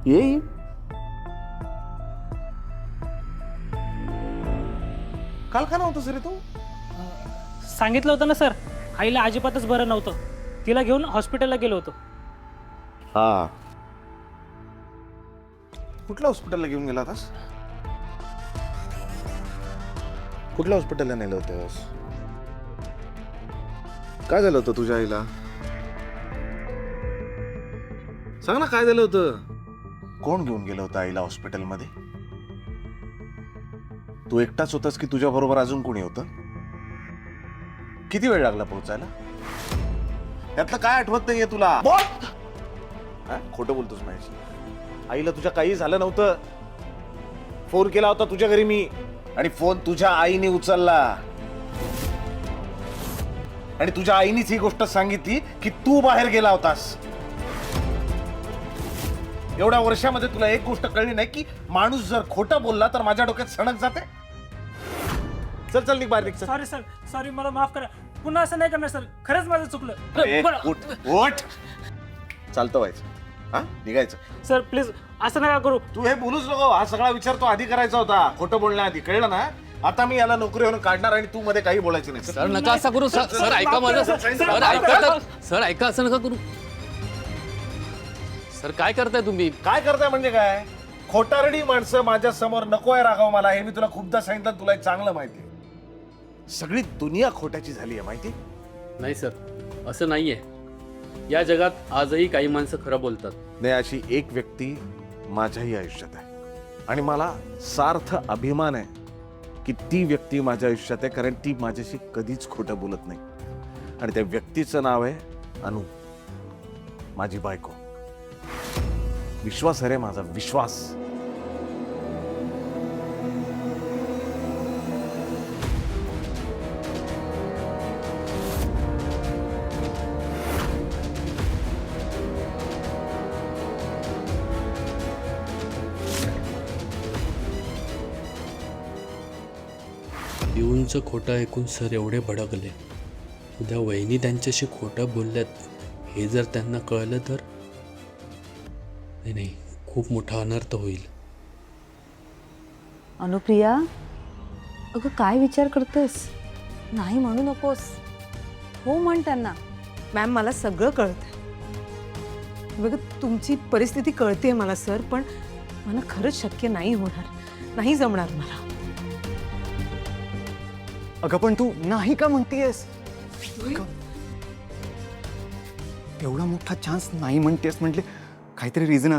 ये काल का नव्हतंस रे तू? सांगितलं होतं ना सर, आईला अजिबातच बरं नव्हतं. तिला घेऊन हॉस्पिटलला गेलो होतो. हा, कुठल्या हॉस्पिटलला घेऊन गेला होतास? कुठल्या हॉस्पिटलला नेलं होतंस? काय झालं होतं तुझ्या आईला? सांग ना, काय झालं होतं? कोण घेऊन गेलं होतं आईला हॉस्पिटलमध्ये? तू एकटाच होतास की तुझ्या बरोबर अजून कोणी होतं? किती वेळ लागला पोहोचायला? यातलं काय आठवत नाहीये तुला? हा? खोटं बोलतोस माझ्याशी. आईला तुझ्या काही झालं नव्हतं. फोन केला होता तुझ्या घरी मी, आणि फोन तुझ्या आईने उचलला, आणि तुझ्या आईनीच ही गोष्ट सांगितली की तू बाहेर गेला होतास. एवढ्या वर्षामध्ये तुला एक गोष्ट कळली नाही की माणूस जर खोटा बोलला तर माझ्या डोक्यात सणक जाते. चल चल निघ बाहेर निघ, चल. सॉरी सर, सॉरी, मला माफ करा. पुन्हा असं नाही करणार सर, खरंच माझं चुकलं. ए, बरं. उठ उठ. चालतं व्हायचं, हा, निघायचं. सर प्लीज असं नका करू. तू हे बोलूच नको. हा सगळा विचार तो आधी करायचा होता, खोटं बोलण्याआधी. कळलं ना? आता मी याला नोकरीवरून काढणार आणि तू मध्ये काही बोलायचं नाही. सर नका असं करू. सर ऐका माझं. सर ऐका. सर ऐका, असं नका करू. सर काय करताय तुम्ही? काय करताय म्हणजे काय? खोटारडी माणसं माझ्या समोर नको आहे रागाव मला. हे मी तुला खूपदा सांगितलं, तुला एक चांगलं माहिती. सगळी दुनिया खोट्याची झाली आहे, माहिती? नाही सर, असं नाहीये. या जगात आजही काही माणसं खरं बोलतात. नाही, अशी एक व्यक्ती माझ्याही आयुष्यात आहे, आणि मला सार्थ अभिमान आहे की ती व्यक्ती माझ्या आयुष्यात आहे, कारण ती माझ्याशी कधीच खोटं बोलत नाही. आणि त्या व्यक्तीचं नाव आहे अनु, माझी बायको. विश्वास आहे रे माझा, विश्वास. पिऊनचं खोटं ऐकून सर एवढे भडकले. उद्या वहिनी त्यांच्याशी खोटं बोलल्यात हे जर त्यांना कळलं तर नाही, खूप मोठा अनर्थ होईल. अनुप्रिया, अगं काय विचार करतेस? नाही म्हणू नकोस, हो म्हण त्यांना. मॅम, मला सगळं कळतंय. बघा, तुमची परिस्थिती कळते मला सर, पण मला खरंच शक्य नाही होणार, नाही जमणार मला. अगं पण तू नाही का म्हणतेस? एवढा मोठा चान्स नाही म्हणतेस, म्हटले काहीतरी रिझन